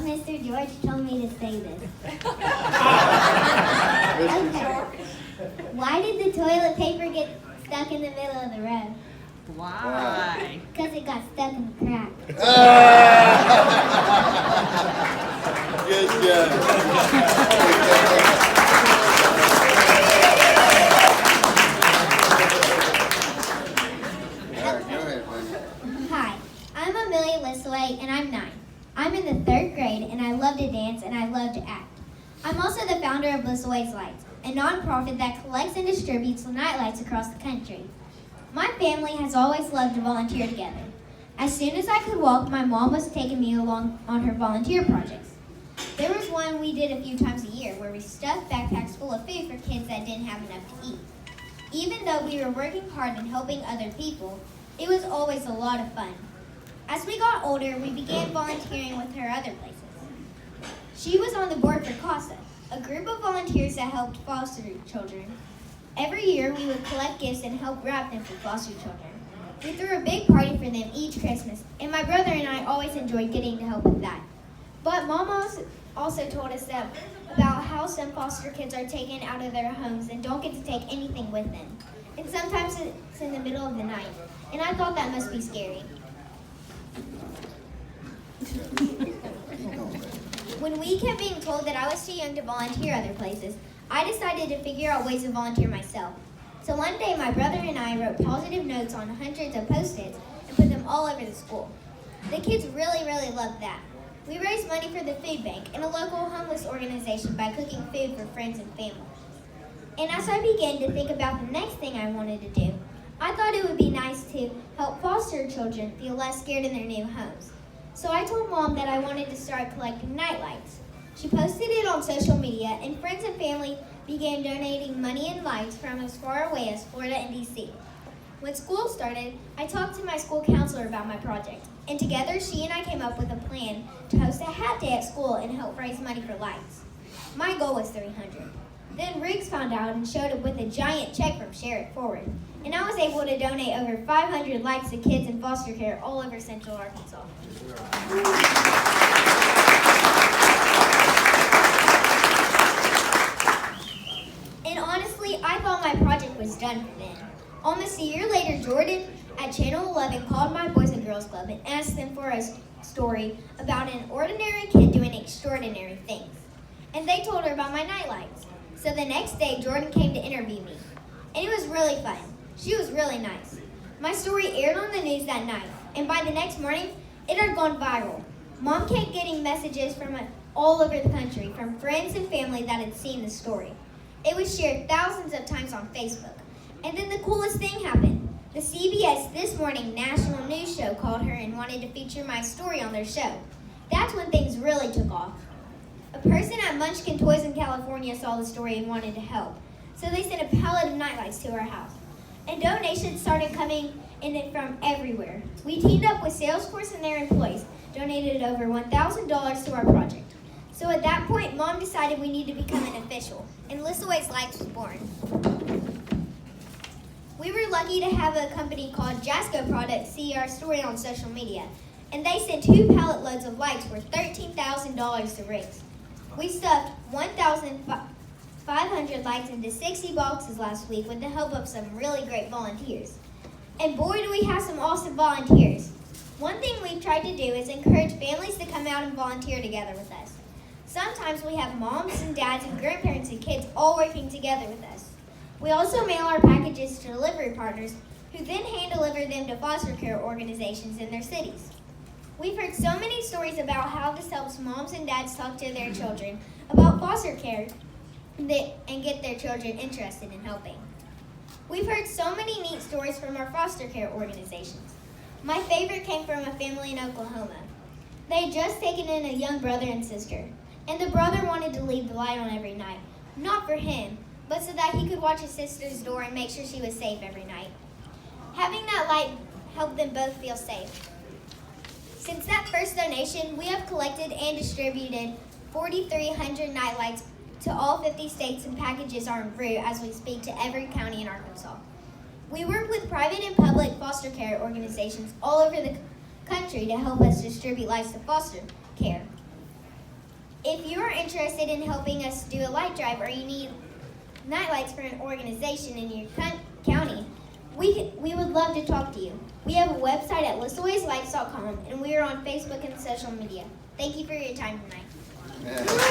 Mr. George told me to say this. Okay. Why did the toilet paper get stuck in the middle of the road? Why? Because it got stuck in the crack. Good job. Hi, I'm Amelia and I'm 9. I'm in the 3rd grade and I love to dance and I love to act. I'm also the founder of Lissaway's Lights, a nonprofit that collects and distributes nightlights across the country. My family has always loved to volunteer together. As soon as I could walk, my mom was taking me along on her volunteer projects. There was one we did a few times a year where we stuffed backpacks full of food for kids that didn't have enough to eat. Even though we were working hard and helping other people, it was always a lot of fun. As we got older, we began volunteering with her other places. She was on the board for CASA, a group of volunteers that helped foster children. Every year, we would collect gifts and help wrap them for foster children. We threw a big party for them each Christmas, and my brother and I always enjoyed getting to help with that. But Mom also told us about how some foster kids are taken out of their homes and don't get to take anything with them. And sometimes it's in the middle of the night, and I thought that must be scary. When we kept being told that I was too young to volunteer other places, I decided to figure out ways to volunteer myself. So one day, my brother and I wrote positive notes on hundreds of Post-its and put them all over the school. The kids really loved that. We raised money for the food bank and a local homeless organization by cooking food for friends and family. And as I began to think about the next thing I wanted to do, I thought it would be nice to help foster children feel less scared in their new homes. So I told Mom that I wanted to start collecting nightlights. She posted it on social media, and friends and family began donating money and lights from as far away as Florida and D.C. When school started, I talked to my school counselor about my project, and together she and I came up with a plan to host a hat day at school and help raise money for lights. My goal was $300. Then Riggs found out and showed up with a giant check from Share It Forward, and I was able to donate over 500 lights to kids in foster care all over Central Arkansas. And honestly, I thought my project was done for then. Almost a year later, Jordan at Channel 11 called my Boys and Girls Club and asked them for a story about an ordinary kid doing extraordinary things. And they told her about my nightlights. So the next day, Jordan came to interview me. And it was really fun. She was really nice. My story aired on the news that night, and by the next morning, it had gone viral. Mom kept getting messages from all over the country from friends and family that had seen the story. It was shared thousands of times on Facebook. And then the coolest thing happened. The CBS This Morning national news show called her and wanted to feature my story on their show. That's when things really took off. A person at Munchkin Toys in California saw the story and wanted to help. So they sent a pallet of nightlights to our house. And donations started coming in from everywhere. We teamed up with Salesforce and their employees, donated over $1,000 to our project. So at that point, Mom decided we needed to become an official, and Lissaway's Lights was born. We were lucky to have a company called Jasco Products see our story on social media, and they sent 2 pallet loads of lights worth $13,000 to Riggs. We stuffed 1,500 lights into 60 boxes last week with the help of some really great volunteers. And boy, do we have some awesome volunteers. One thing we've tried to do is encourage families to come out and volunteer together with us. Sometimes we have moms and dads and grandparents and kids all working together with us. We also mail our packages to delivery partners who then hand deliver them to foster care organizations in their cities. We've heard so many stories about how this helps moms and dads talk to their children about foster care and get their children interested in helping. We've heard so many neat stories from our foster care organizations. My favorite came from a family in Oklahoma. They had just taken in a young brother and sister, and the brother wanted to leave the light on every night, not for him, but so that he could watch his sister's door and make sure she was safe every night. Having that light helped them both feel safe. Since that first donation, we have collected and distributed 4,300 nightlights to all 50 states, and packages are en route as we speak to every county in Arkansas. We work with private and public foster care organizations all over the country to help us distribute lights to foster care. If you are interested in helping us do a light drive or you need nightlights for an organization in your county, we would love to talk to you. We have a website at listowayslights.com and we are on Facebook and social media. Thank you for your time tonight. Yeah.